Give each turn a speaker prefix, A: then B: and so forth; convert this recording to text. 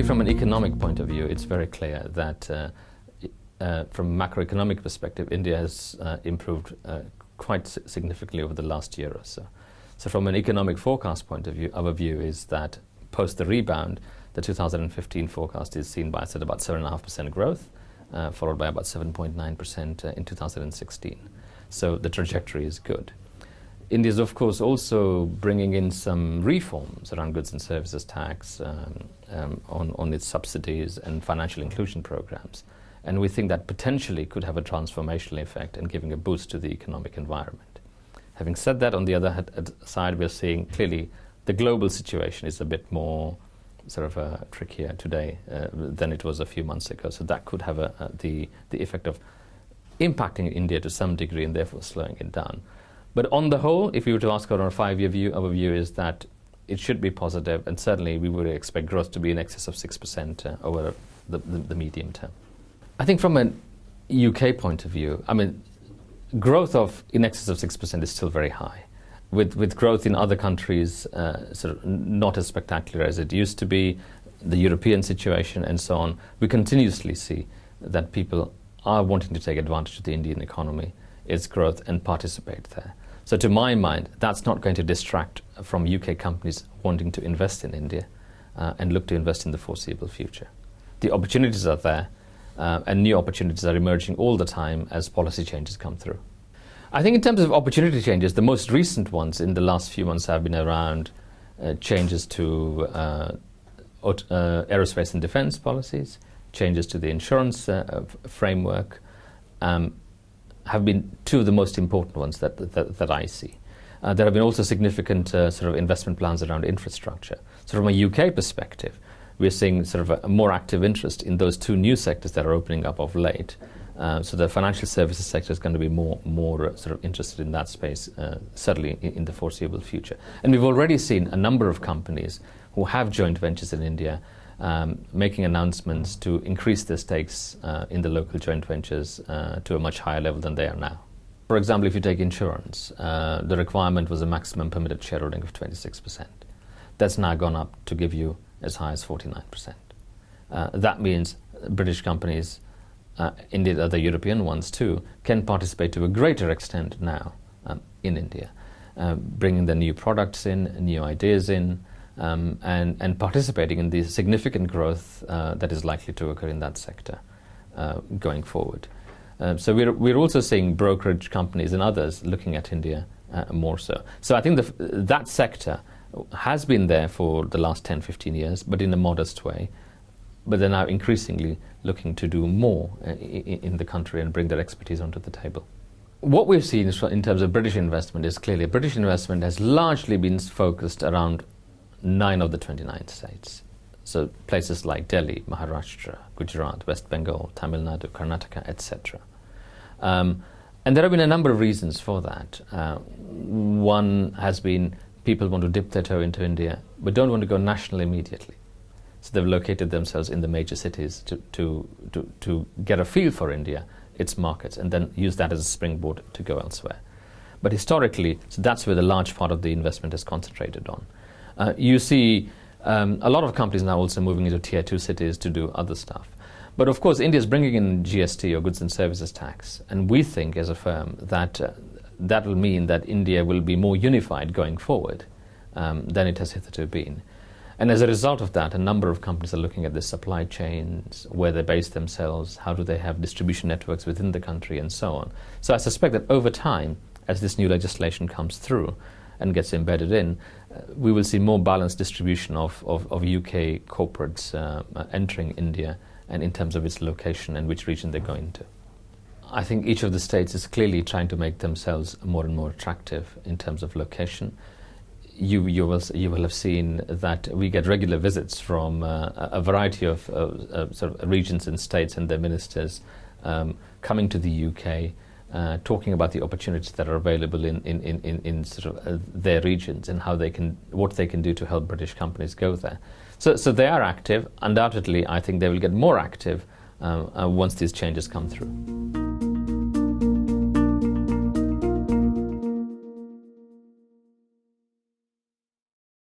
A: Clearly, from an economic point of view, it's very clear that from a macroeconomic perspective, India has improved quite significantly over the last year or so. So from an economic forecast point of view, our view is that post the rebound, the 2015 forecast is seen by us at about 7.5% growth, followed by about 7.9% in 2016. So the trajectory is good. India is, of course, also bringing in some reforms around goods and services tax, on its subsidies and financial inclusion programs. And we think that potentially could have a transformational effect in giving a boost to the economic environment. Having said that, on the other side, we're seeing clearly the global situation is a bit more sort of trickier today than it was a few months ago. So that could have the effect of impacting India to some degree and therefore slowing it down. But on the whole, if you were to ask on a 5-year view, our view is that it should be positive, and certainly we would expect growth to be in excess of 6% over the medium term. I think from a UK point of view, I mean, growth of in excess of 6% is still very high. With growth in other countries sort of not as spectacular as it used to be, the European situation and so on, we continuously see that people are wanting to take advantage of the Indian economy, its growth, and participate there. So to my mind, that's not going to distract from UK companies wanting to invest in India and look to invest in the foreseeable future. The opportunities are there, and new opportunities are emerging all the time as policy changes come through. I think in terms of opportunity changes, the most recent ones in the last few months have been around changes to aerospace and defense policies, changes to the insurance framework, have been two of the most important ones that I see. There have been also significant sort of investment plans around infrastructure. So from a UK perspective, we're seeing sort of a more active interest in those two new sectors that are opening up of late. So the financial services sector is going to be more sort of interested in that space, certainly in the foreseeable future. And we've already seen a number of companies who have joint ventures in India making announcements to increase their stakes in the local joint ventures to a much higher level than they are now. For example, if you take insurance, the requirement was a maximum permitted shareholding of 26%. That's now gone up to give you as high as 49%. That means British companies, indeed other European ones too, can participate to a greater extent now in India, bringing the new products in, new ideas in, and participating in the significant growth that is likely to occur in that sector going forward. So we're also seeing brokerage companies and others looking at India more so. So I think that sector has been there for the last 10-15 years, but in a modest way. But they're now increasingly looking to do more in the country and bring their expertise onto the table. What we've seen in terms of British investment is clearly British investment has largely been focused around 9 of the 29 states. So places like Delhi, Maharashtra, Gujarat, West Bengal, Tamil Nadu, Karnataka, etc. And there have been a number of reasons for that. One has been people want to dip their toe into India, but don't want to go national immediately. So they've located themselves in the major cities to get a feel for India, its markets, and then use that as a springboard to go elsewhere. But historically, so that's where the large part of the investment is concentrated on. You see a lot of companies now also moving into tier 2 cities to do other stuff. But of course, India is bringing in GST, or goods and services tax, and we think as a firm that that will mean that India will be more unified going forward than it has hitherto been. And as a result of that, a number of companies are looking at the supply chains, where they base themselves, how do they have distribution networks within the country, and so on. So I suspect that over time, as this new legislation comes through and gets embedded in, we will see more balanced distribution of UK corporates entering India, and in terms of its location and which region they're going to. I think each of the states is clearly trying to make themselves more and more attractive in terms of location. You will have seen that we get regular visits from a variety of sort of regions and states and their ministers coming to the UK, talking about the opportunities that are available in sort of their regions and what they can do to help British companies go there. So they are active. Undoubtedly, I think they will get more active once these changes come through.